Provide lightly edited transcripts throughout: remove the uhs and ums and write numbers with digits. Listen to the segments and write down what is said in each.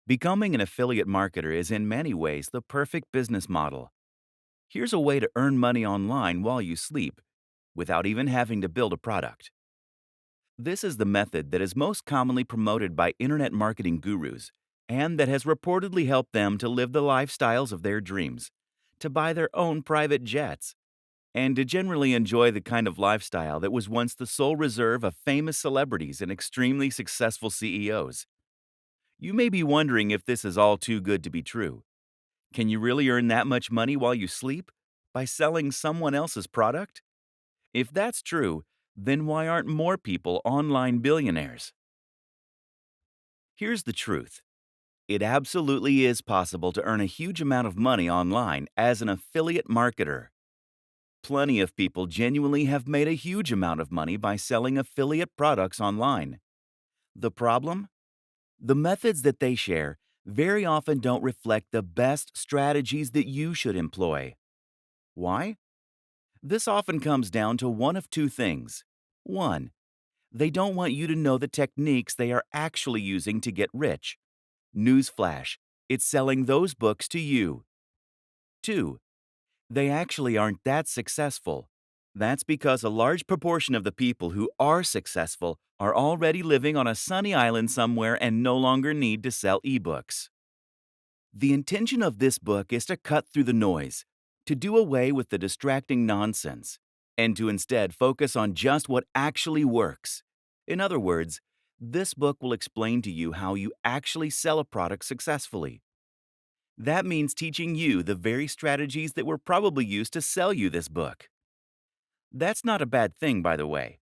Becoming an affiliate marketer is in many ways the perfect business model. Here's a way to earn money online while you sleep without even having to build a product. This is the method that is most commonly promoted by internet marketing gurus and that has reportedly helped them to live the lifestyles of their dreams, to buy their own private jets, and to generally enjoy the kind of lifestyle that was once the sole reserve of famous celebrities and extremely successful CEOs. You may be wondering if this is all too good to be true. Can you really earn that much money while you sleep? By selling someone else's product? If that's true, then why aren't more people online billionaires? Here's the truth. It absolutely is possible to earn a huge amount of money online as an affiliate marketer. Plenty of people genuinely have made a huge amount of money by selling affiliate products online. The problem? The methods that they share very often don't reflect the best strategies that you should employ. Why? This often comes down to one of two things. One, they don't want you to know the techniques they are actually using to get rich. Newsflash, it's selling those books to you. Two, they actually aren't that successful. That's because a large proportion of the people who are successful are already living on a sunny island somewhere and no longer need to sell ebooks. The intention of this book is to cut through the noise, to do away with the distracting nonsense, and to instead focus on just what actually works. In other words, this book will explain to you how you actually sell a product successfully. That means teaching you the very strategies that were probably used to sell you this book. That's not a bad thing, by the way.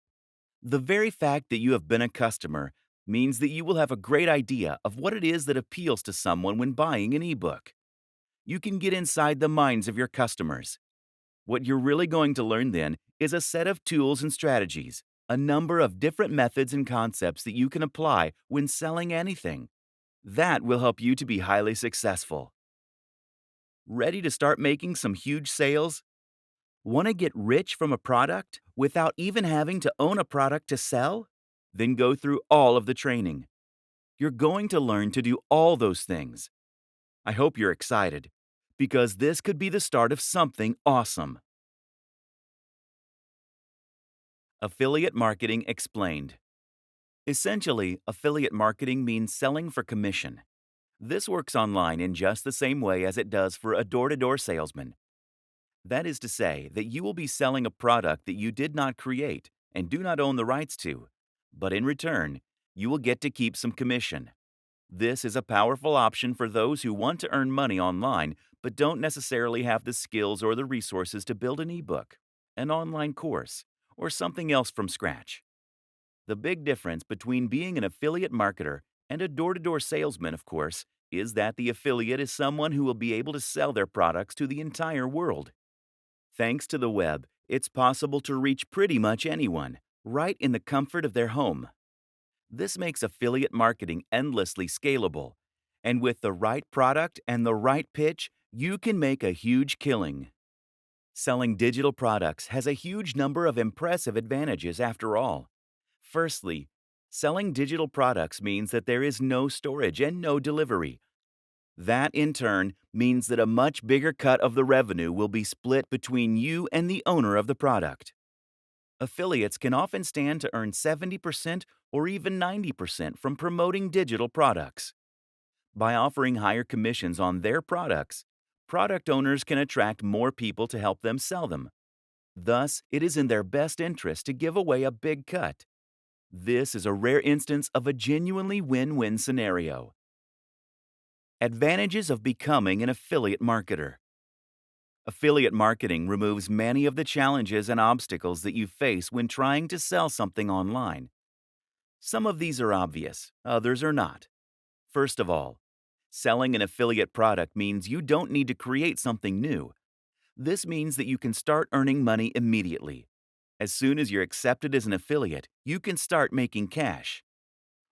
The very fact that you have been a customer means that you will have a great idea of what it is that appeals to someone when buying an ebook. You can get inside the minds of your customers. What you're really going to learn then is a set of tools and strategies, a number of different methods and concepts that you can apply when selling anything. That will help you to be highly successful. Ready to start making some huge sales? Want to get rich from a product without even having to own a product to sell? Then go through all of the training. You're going to learn to do all those things. I hope you're excited, because this could be the start of something awesome. Affiliate Marketing Explained. Essentially, affiliate marketing means selling for commission. This works online in just the same way as it does for a door to door salesman. That is to say, that you will be selling a product that you did not create and do not own the rights to, but in return, you will get to keep some commission. This is a powerful option for those who want to earn money online but don't necessarily have the skills or the resources to build an ebook, an online course, or something else from scratch. The big difference between being an affiliate marketer and a door to door salesman, of course, is that the affiliate is someone who will be able to sell their products to the entire world. Thanks to the web, it's possible to reach pretty much anyone, right in the comfort of their home. This makes affiliate marketing endlessly scalable. And with the right product and the right pitch, you can make a huge killing. Selling digital products has a huge number of impressive advantages after all. Firstly, selling digital products means that there is no storage and no delivery. That, in turn, means that a much bigger cut of the revenue will be split between you and the owner of the product. Affiliates can often stand to earn 70% or even 90% from promoting digital products. By offering higher commissions on their products, product owners can attract more people to help them sell them. Thus, it is in their best interest to give away a big cut. This is a rare instance of a genuinely win-win scenario. Advantages of becoming an affiliate marketer. Affiliate marketing removes many of the challenges and obstacles that you face when trying to sell something online. Some of these are obvious, others are not. First of all, selling an affiliate product means you don't need to create something new. This means that you can start earning money immediately. As soon as you're accepted as an affiliate, you can start making cash.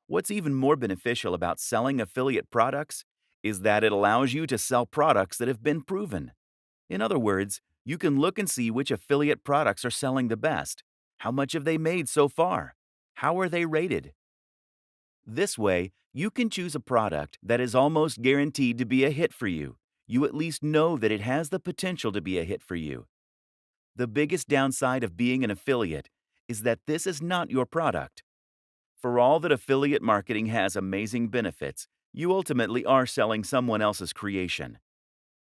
What's even more beneficial about selling affiliate products is that it allows you to sell products that have been proven. In other words, you can look and see which affiliate products are selling the best. How much have they made so far? How are they rated? This way, you can choose a product that is almost guaranteed to be a hit for you. You at least know that it has the potential to be a hit for you. The biggest downside of being an affiliate is that this is not your product. For all that affiliate marketing has amazing benefits, you ultimately are selling someone else's creation.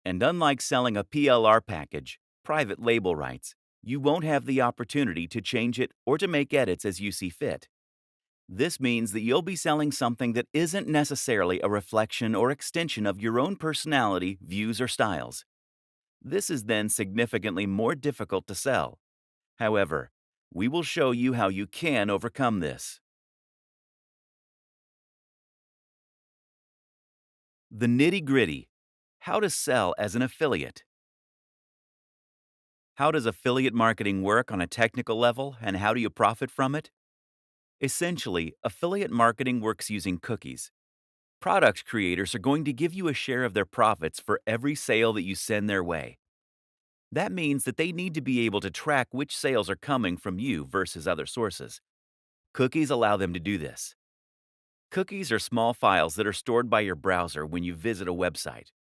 And unlike selling a PLR package, private label rights, you won't have the opportunity to change it or to make edits as you see fit. This means that you'll be selling something that isn't necessarily a reflection or extension of your own personality, views, or styles. This is then significantly more difficult to sell. However, we will show you how you can overcome this. The nitty-gritty: how to sell as an affiliate. How does affiliate marketing work on a technical level, and how do you profit from it? Essentially, affiliate marketing works using cookies. Product creators are going to give you a share of their profits for every sale that you send their way. That means that they need to be able to track which sales are coming from you versus other sources. Cookies allow them to do this. Cookies are small files that are stored by your browser when you visit a website.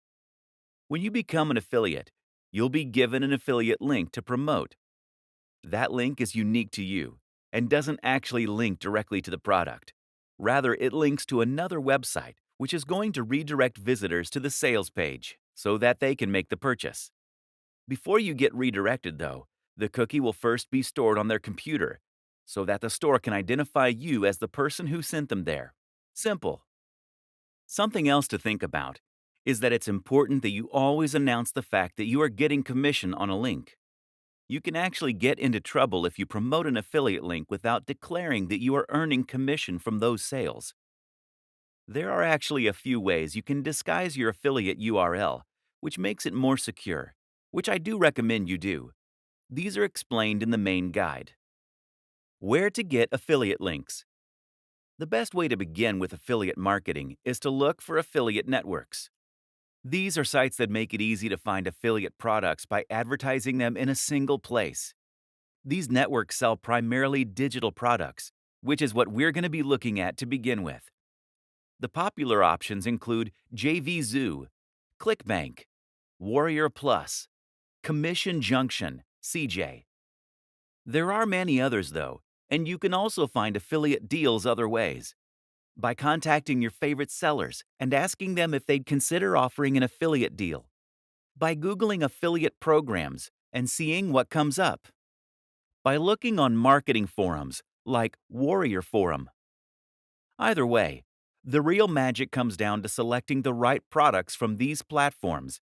When you become an affiliate, you'll be given an affiliate link to promote. That link is unique to you and doesn't actually link directly to the product. Rather, it links to another website, which is going to redirect visitors to the sales page so that they can make the purchase. Before you get redirected, though, the cookie will first be stored on their computer so that the store can identify you as the person who sent them there. Simple. Something else to think about is that it's important that you always announce the fact that you are getting commission on a link. You can actually get into trouble if you promote an affiliate link without declaring that you are earning commission from those sales. There are actually a few ways you can disguise your affiliate URL, which makes it more secure, which I do recommend you do. These are explained in the main guide. Where to get affiliate links. The best way to begin with affiliate marketing is to look for affiliate networks. These are sites that make it easy to find affiliate products by advertising them in a single place. These networks sell primarily digital products, which is what we're going to be looking at to begin with. The popular options include JVZoo, ClickBank, Warrior Plus, Commission Junction, CJ. There are many others, though, and you can also find affiliate deals other ways. By contacting your favorite sellers and asking them if they'd consider offering an affiliate deal. By Googling affiliate programs and seeing what comes up. By looking on marketing forums like Warrior Forum. Either way, the real magic comes down to selecting the right products from these platforms,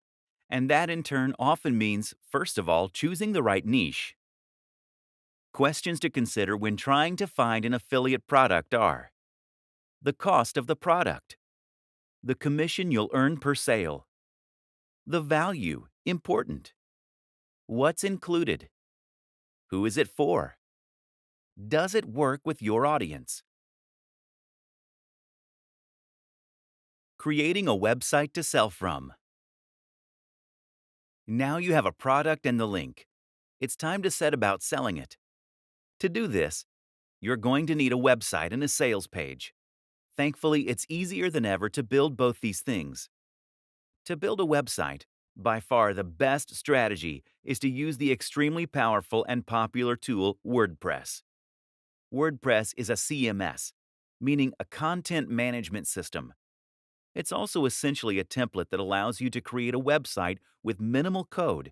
and that in turn often means, first of all, choosing the right niche. Questions to consider when trying to find an affiliate product are: the cost of the product, the commission you'll earn per sale, the value, important, what's included, who is it for, does it work with your audience? Creating a website to sell from. Now you have a product and the link. It's time to set about selling it. To do this, you're going to need a website and a sales page. Thankfully, it's easier than ever to build both these things. To build a website, by far the best strategy is to use the extremely powerful and popular tool WordPress. WordPress is a CMS, meaning a content management system. It's also essentially a template that allows you to create a website with minimal code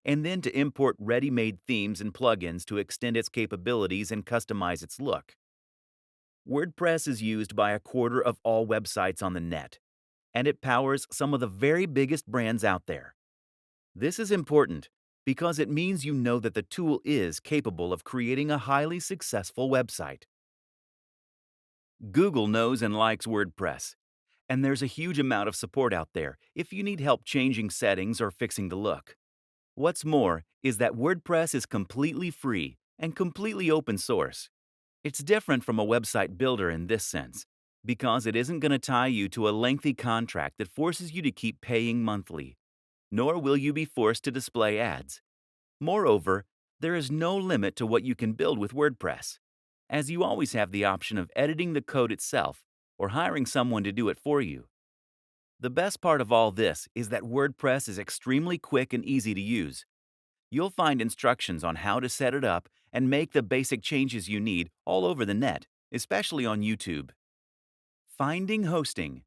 and then to import ready-made themes and plugins to extend its capabilities and customize its look. WordPress is used by a quarter of all websites on the net, and it powers some of the very biggest brands out there. This is important because it means you know that the tool is capable of creating a highly successful website. Google knows and likes WordPress, and there's a huge amount of support out there if you need help changing settings or fixing the look. What's more is that WordPress is completely free and completely open source. It's different from a website builder in this sense, because it isn't going to tie you to a lengthy contract that forces you to keep paying monthly, nor will you be forced to display ads. Moreover, there is no limit to what you can build with WordPress, as you always have the option of editing the code itself or hiring someone to do it for you. The best part of all this is that WordPress is extremely quick and easy to use. You'll find instructions on how to set it up and make the basic changes you need all over the net, especially on YouTube. Finding hosting.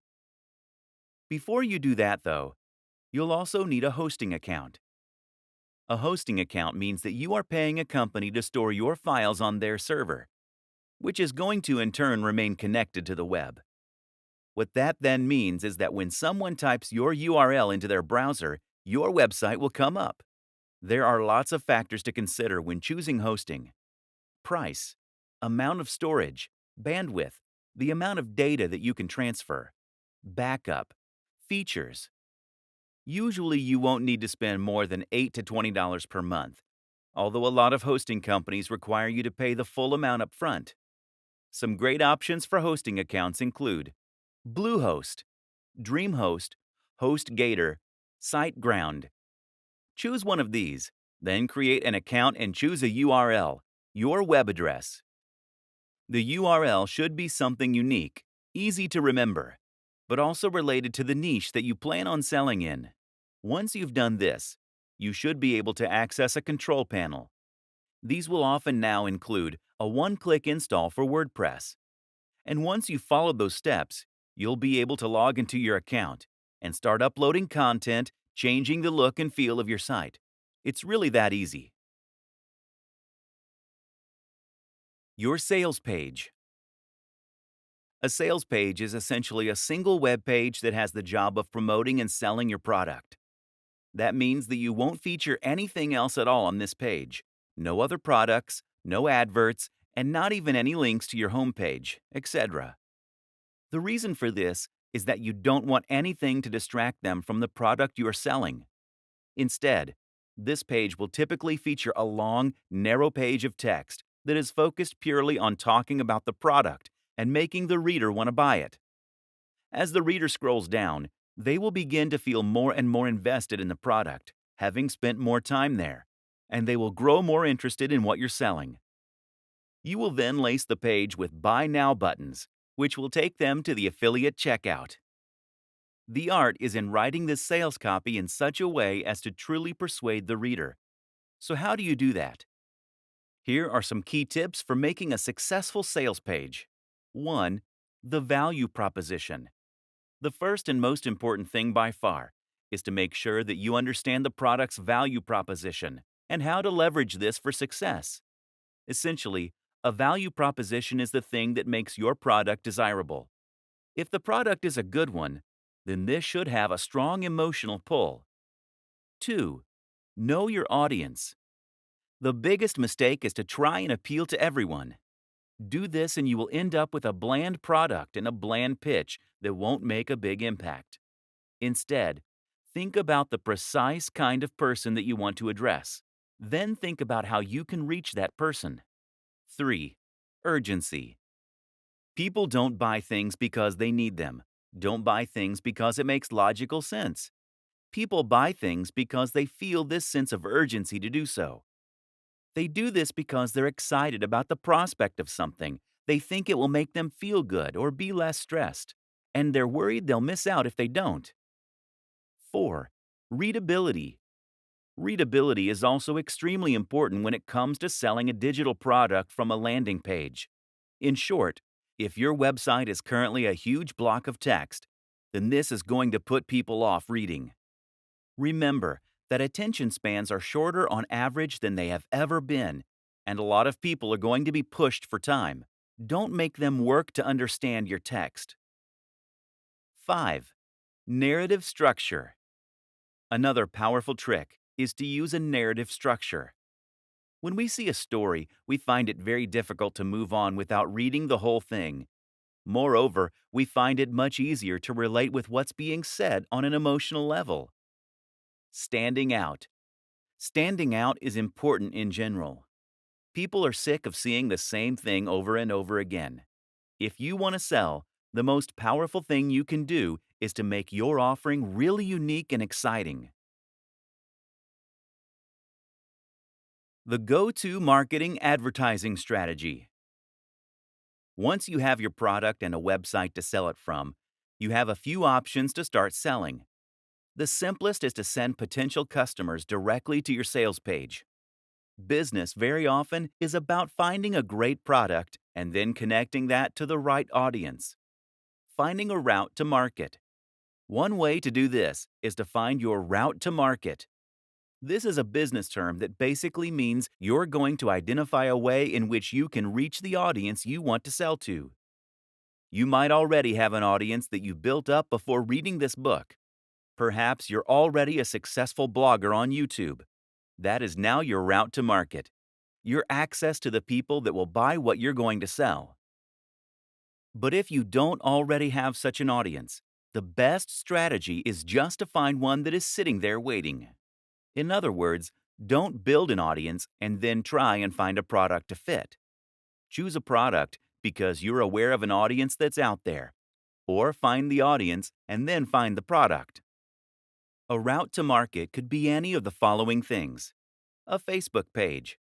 Before you do that, though, you'll also need a hosting account. A hosting account means that you are paying a company to store your files on their server, which is going to in turn remain connected to the web. What that then means is that when someone types your URL into their browser, your website will come up. There are lots of factors to consider when choosing hosting: price, amount of storage, bandwidth, the amount of data that you can transfer, backup, features. Usually, you won't need to spend more than $8 to $20 per month, although a lot of hosting companies require you to pay the full amount up front. Some great options for hosting accounts include Bluehost, DreamHost, HostGator, SiteGround. Choose one of these, then create an account and choose a URL, your web address. The URL should be something unique, easy to remember, but also related to the niche that you plan on selling in. Once you've done this, you should be able to access a control panel. These will often now include a one-click install for WordPress. And once you've followed those steps, you'll be able to log into your account and start uploading content, changing the look and feel of your site. It's really that easy. Your sales page. A sales page is essentially a single web page that has the job of promoting and selling your product. That means that you won't feature anything else at all on this page. No other products, no adverts, and not even any links to your homepage, etc. The reason for this is that you don't want anything to distract them from the product you are selling. Instead, this page will typically feature a long, narrow page of text that is focused purely on talking about the product and making the reader want to buy it. As the reader scrolls down, they will begin to feel more and more invested in the product, having spent more time there, and they will grow more interested in what you're selling. You will then lace the page with Buy Now buttons, which will take them to the affiliate checkout. The art is in writing this sales copy in such a way as to truly persuade the reader. So how do you do that? Here are some key tips for making a successful sales page. 1. The value proposition. The first and most important thing by far is to make sure that you understand the product's value proposition and how to leverage this for success. Essentially, a value proposition is the thing that makes your product desirable. If the product is a good one, then this should have a strong emotional pull. 2. Know your audience. The biggest mistake is to try and appeal to everyone. Do this and you will end up with a bland product and a bland pitch that won't make a big impact. Instead, think about the precise kind of person that you want to address. Then think about how you can reach that person. 3. Urgency. People don't buy things because they need them. Don't buy things because it makes logical sense. People buy things because they feel this sense of urgency to do so. They do this because they're excited about the prospect of something. They think it will make them feel good or be less stressed, and they're worried they'll miss out if they don't. 4. Readability. Readability is also extremely important when it comes to selling a digital product from a landing page. In short, if your website is currently a huge block of text, then this is going to put people off reading. Remember that attention spans are shorter on average than they have ever been, and a lot of people are going to be pushed for time. Don't make them work to understand your text. 5. Narrative structure. Another powerful trick is to use a narrative structure. When we see a story, we find it very difficult to move on without reading the whole thing. Moreover, we find it much easier to relate with what's being said on an emotional level. Standing out. Standing out is important in general. People are sick of seeing the same thing over and over again. If you want to sell, the most powerful thing you can do is to make your offering really unique and exciting. The go-to marketing advertising strategy. Once you have your product and a website to sell it from, you have a few options to start selling. The simplest is to send potential customers directly to your sales page. Business very often is about finding a great product and then connecting that to the right audience. Finding a route to market. One way to do this is to find your route to market. This is a business term that basically means you're going to identify a way in which you can reach the audience you want to sell to. You might already have an audience that you built up before reading this book. Perhaps you're already a successful blogger on YouTube. That is now your route to market, your access to the people that will buy what you're going to sell. But if you don't already have such an audience, the best strategy is just to find one that is sitting there waiting. In other words, don't build an audience and then try and find a product to fit. Choose a product because you're aware of an audience that's out there, or find the audience and then find the product. A route to market could be any of the following things: a Facebook page,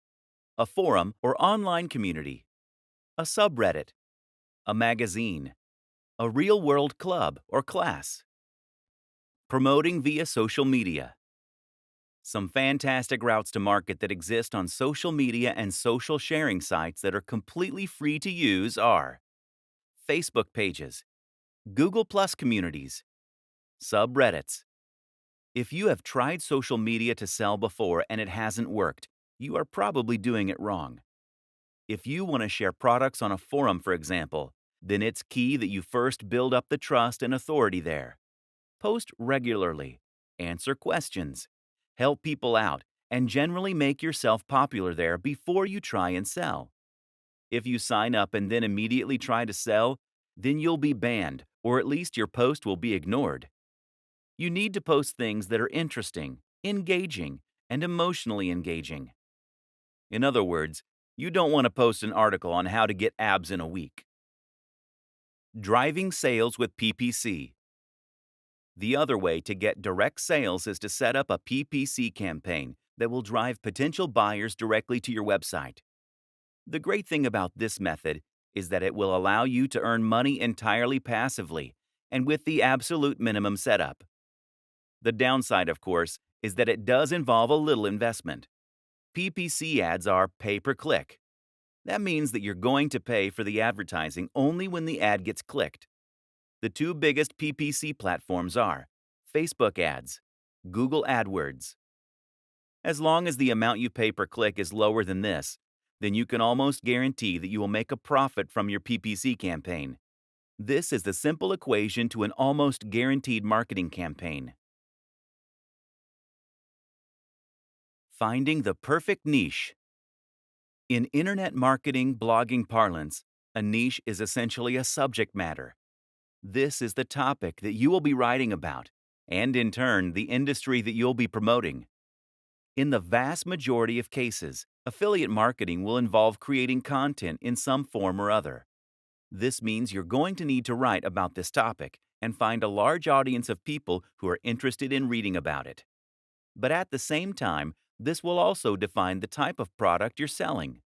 a forum or online community, a subreddit, a magazine, a real-world club or class. Promoting via social media. Some fantastic routes to market that exist on social media and social sharing sites that are completely free to use are Facebook pages, Google Plus communities, subreddits. If you have tried social media to sell before and it hasn't worked, you are probably doing it wrong. If you want to share products on a forum, for example, then it's key that you first build up the trust and authority there. Post regularly, answer questions, help people out, and generally make yourself popular there before you try and sell. If you sign up and then immediately try to sell, then you'll be banned, or at least your post will be ignored. You need to post things that are interesting, engaging, and emotionally engaging. In other words, you don't want to post an article on how to get abs in a week. Driving sales with PPC. The other way to get direct sales is to set up a PPC campaign that will drive potential buyers directly to your website. The great thing about this method is that it will allow you to earn money entirely passively and with the absolute minimum setup. The downside, of course, is that it does involve a little investment. PPC ads are pay-per-click. That means that you're going to pay for the advertising only when the ad gets clicked. The two biggest PPC platforms are Facebook ads, Google AdWords. As long as the amount you pay per click is lower than this, then you can almost guarantee that you will make a profit from your PPC campaign. This is the simple equation to an almost guaranteed marketing campaign. Finding the perfect niche. In internet marketing blogging parlance, a niche is essentially a subject matter. This is the topic that you will be writing about, and in turn, the industry that you'll be promoting. In the vast majority of cases, affiliate marketing will involve creating content in some form or other. This means you're going to need to write about this topic and find a large audience of people who are interested in reading about it. But at the same time, this will also define the type of product you're selling.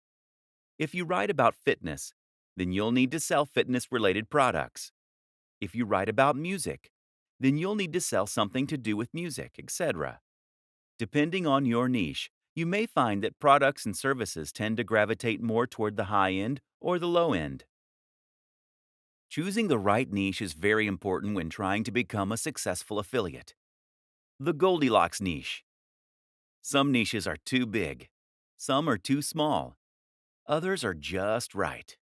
If you write about fitness, then you'll need to sell fitness-related products. If you write about music, then you'll need to sell something to do with music, etc. Depending on your niche, you may find that products and services tend to gravitate more toward the high end or the low end. Choosing the right niche is very important when trying to become a successful affiliate. The Goldilocks niche. Some niches are too big. Some are too small. Others are just right.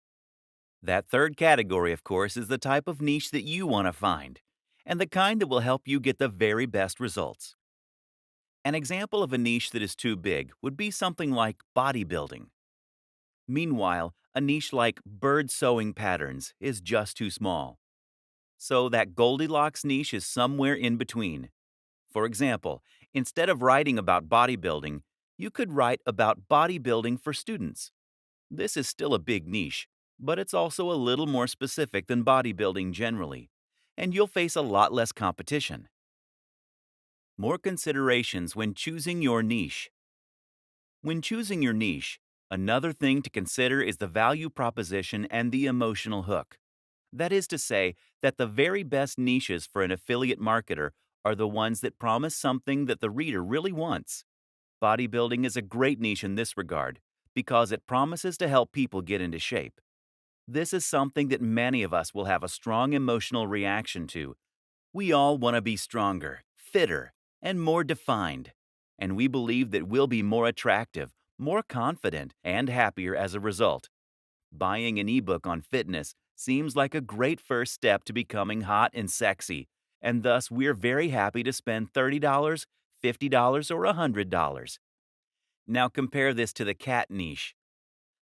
That third category, of course, is the type of niche that you want to find, and the kind that will help you get the very best results. An example of a niche that is too big would be something like bodybuilding. Meanwhile, a niche like bird sewing patterns is just too small. So that Goldilocks niche is somewhere in between. For example, instead of writing about bodybuilding, you could write about bodybuilding for students. This is still a big niche, but it's also a little more specific than bodybuilding generally, and you'll face a lot less competition. More considerations when choosing your niche. When choosing your niche, Another thing to consider is the value proposition and the emotional hook. That is to say, that the very best niches for an affiliate marketer are the ones that promise something that the reader really wants. Bodybuilding is a great niche in this regard because it promises to help people get into shape. This is something that many of us will have a strong emotional reaction to. We all want to be stronger, fitter, and more defined. And we believe that we'll be more attractive, more confident, and happier as a result. Buying an ebook on fitness seems like a great first step to becoming hot and sexy, and thus we're very happy to spend $30, $50, or $100. Now compare this to the cat niche.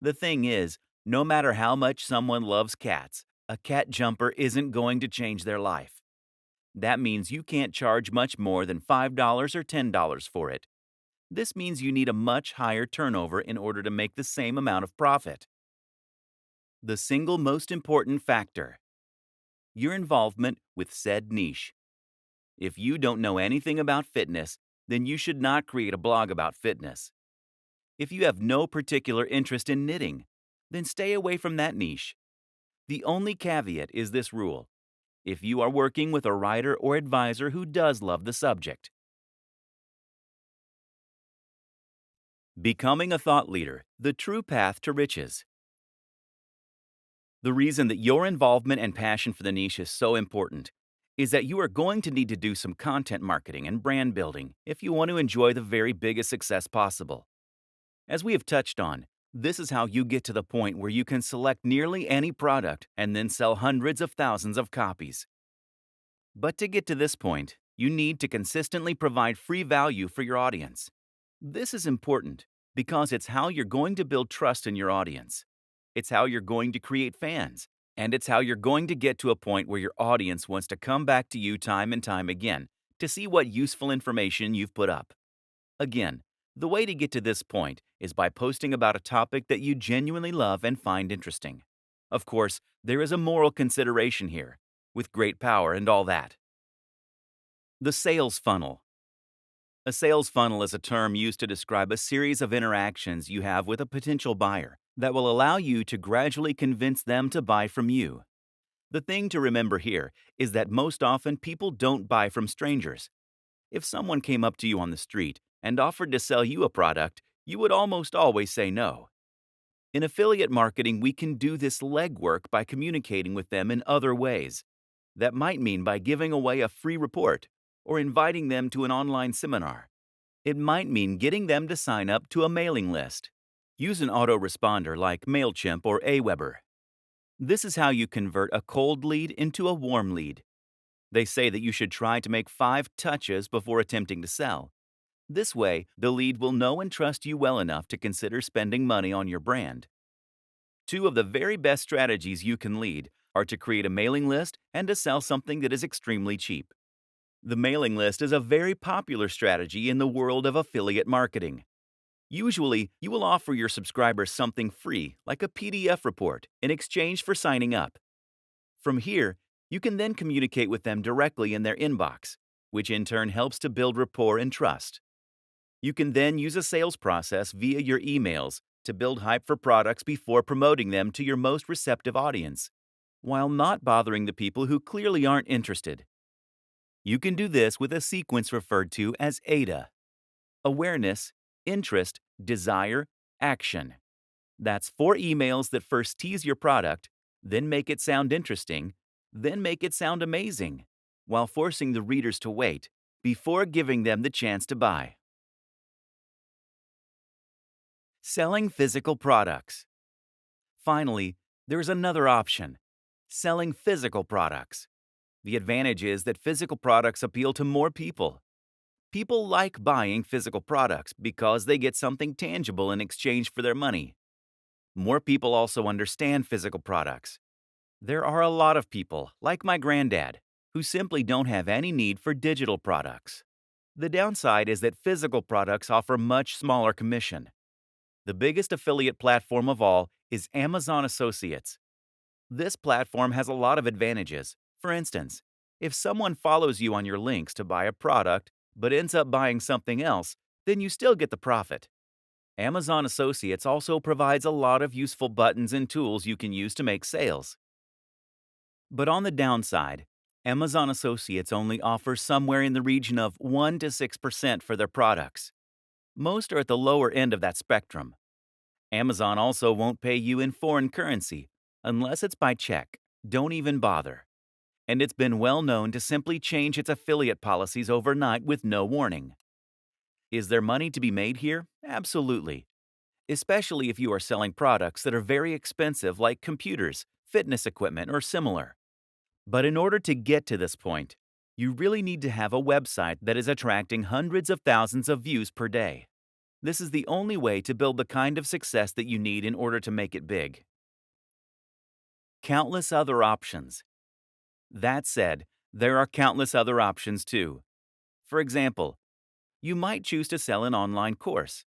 The thing is, no matter how much someone loves cats, a cat jumper isn't going to change their life. That means you can't charge much more than $5 or $10 for it. This means you need a much higher turnover in order to make the same amount of profit. The single most important factor: your involvement with said niche. If you don't know anything about fitness, then you should not create a blog about fitness. If you have no particular interest in knitting, then stay away from that niche. The only caveat is this rule: if you are working with a writer or advisor who does love the subject. Becoming a thought leader, the true path to riches. The reason that your involvement and passion for the niche is so important is that you are going to need to do some content marketing and brand building if you want to enjoy the very biggest success possible. As we have touched on, this is how you get to the point where you can select nearly any product and then sell hundreds of thousands of copies. But to get to this point, you need to consistently provide free value for your audience. This is important because it's how you're going to build trust in your audience. It's how you're going to create fans, and it's how you're going to get to a point where your audience wants to come back to you time and time again to see what useful information you've put up. Again, the way to get to this point is by posting about a topic that you genuinely love and find interesting. Of course, there is a moral consideration here, with great power and all that. The sales funnel. A sales funnel is a term used to describe a series of interactions you have with a potential buyer that will allow you to gradually convince them to buy from you. The thing to remember here is that most often people don't buy from strangers. If someone came up to you on the street and offered to sell you a product, you would almost always say no. In affiliate marketing, we can do this legwork by communicating with them in other ways. That might mean by giving away a free report or inviting them to an online seminar. It might mean getting them to sign up to a mailing list. Use an autoresponder like MailChimp or Aweber. This is how you convert a cold lead into a warm lead. They say that you should try to make 5 touches before attempting to sell. This way, the lead will know and trust you well enough to consider spending money on your brand. 2 of the very best strategies you can lead are to create a mailing list and to sell something that is extremely cheap. The mailing list is a very popular strategy in the world of affiliate marketing. Usually, you will offer your subscribers something free, like a PDF report, in exchange for signing up. From here, you can then communicate with them directly in their inbox, which in turn helps to build rapport and trust. You can then use a sales process via your emails to build hype for products before promoting them to your most receptive audience, while not bothering the people who clearly aren't interested. You can do this with a sequence referred to as AIDA: awareness, interest, desire, action. That's 4 emails that first tease your product, then make it sound interesting, then make it sound amazing, while forcing the readers to wait before giving them the chance to buy. Selling physical products. Finally, there's another option: selling physical products. The advantage is that physical products appeal to more people. People like buying physical products because they get something tangible in exchange for their money. More people also understand physical products. There are a lot of people, like my granddad, who simply don't have any need for digital products. The downside is that physical products offer much smaller commission. The biggest affiliate platform of all is Amazon Associates. This platform has a lot of advantages. For instance, if someone follows you on your links to buy a product but ends up buying something else, then you still get the profit. Amazon Associates also provides a lot of useful buttons and tools you can use to make sales. But on the downside, Amazon Associates only offers somewhere in the region of 1 to 6% for their products. Most are at the lower end of that spectrum. Amazon also won't pay you in foreign currency unless it's by check. Don't even bother. And it's been well known to simply change its affiliate policies overnight with no warning. Is there money to be made here? Absolutely. Especially if you are selling products that are very expensive like computers, fitness equipment, or similar. But in order to get to this point, you really need to have a website that is attracting hundreds of thousands of views per day. This is the only way to build the kind of success that you need in order to make it big. Countless other options. That said, there are countless other options too. For example, you might choose to sell an online course.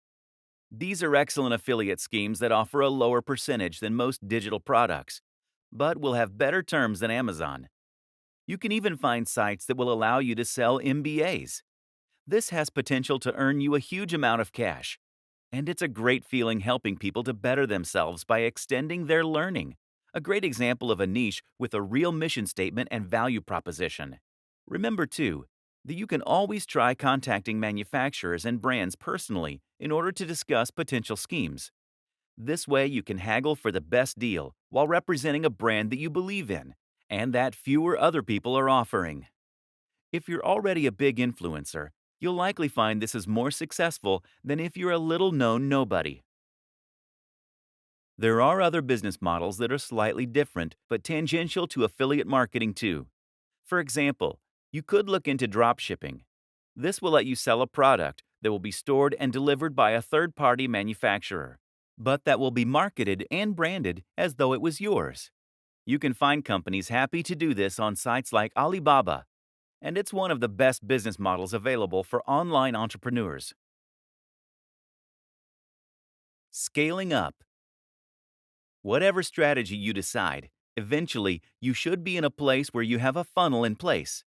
These are excellent affiliate schemes that offer a lower percentage than most digital products, but will have better terms than Amazon. You can even find sites that will allow you to sell MBAs. This has potential to earn you a huge amount of cash, and it's a great feeling helping people to better themselves by extending their learning. A great example of a niche with a real mission statement and value proposition. Remember, too, that you can always try contacting manufacturers and brands personally in order to discuss potential schemes. This way, you can haggle for the best deal while representing a brand that you believe in and that fewer other people are offering. If you're already a big influencer, you'll likely find this is more successful than if you're a little known nobody. There are other business models that are slightly different but tangential to affiliate marketing too. For example, you could look into drop shipping. This will let you sell a product that will be stored and delivered by a third-party manufacturer, but that will be marketed and branded as though it was yours. You can find companies happy to do this on sites like Alibaba, and it's one of the best business models available for online entrepreneurs. Scaling up. Whatever strategy you decide, eventually you should be in a place where you have a funnel in place.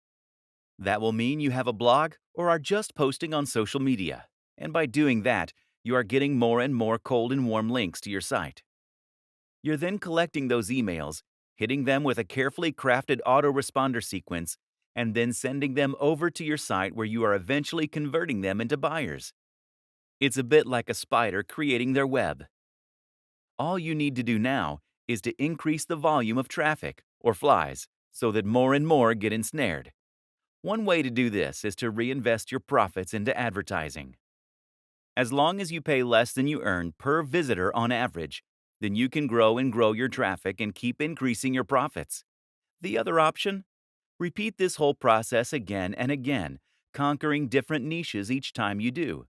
That will mean you have a blog or are just posting on social media. And by doing that, you are getting more and more cold and warm links to your site. You're then collecting those emails, hitting them with a carefully crafted autoresponder sequence, and then sending them over to your site where you are eventually converting them into buyers. It's a bit like a spider creating their web. All you need to do now is to increase the volume of traffic, or flies, so that more and more get ensnared. One way to do this is to reinvest your profits into advertising. As long as you pay less than you earn per visitor on average, then you can grow and grow your traffic and keep increasing your profits. The other option? Repeat this whole process again and again, conquering different niches each time you do.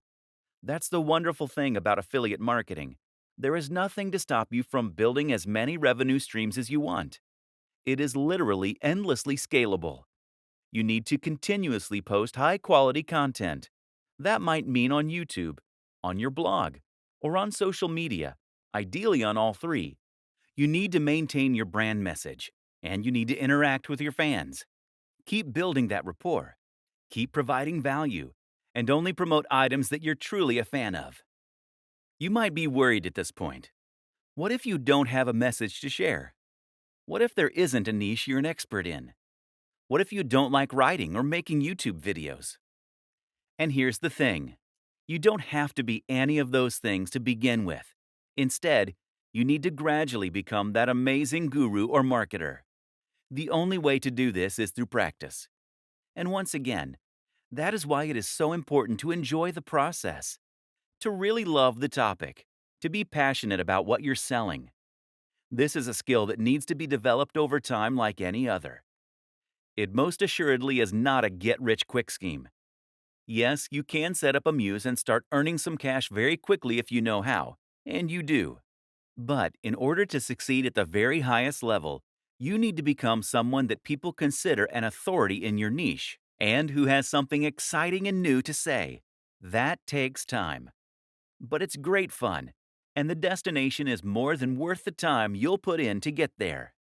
That's the wonderful thing about affiliate marketing. There is nothing to stop you from building as many revenue streams as you want. It is literally endlessly scalable. You need to continuously post high-quality content. That might mean on YouTube, on your blog, or on social media, ideally on all three. You need to maintain your brand message, and you need to interact with your fans. Keep building that rapport. Keep providing value, and only promote items that you're truly a fan of. You might be worried at this point. What if you don't have a message to share? What if there isn't a niche you're an expert in? What if you don't like writing or making YouTube videos? And here's the thing. You don't have to be any of those things to begin with. Instead, you need to gradually become that amazing guru or marketer. The only way to do this is through practice. And once again, that is why it is so important to enjoy the process, to really love the topic, to be passionate about what you're selling. This is a skill that needs to be developed over time like any other. It most assuredly is not a get-rich-quick scheme. Yes, you can set up a Muse and start earning some cash very quickly if you know how, and you do. But in order to succeed at the very highest level, you need to become someone that people consider an authority in your niche and who has something exciting and new to say. That takes time. But it's great fun, and the destination is more than worth the time you'll put in to get there.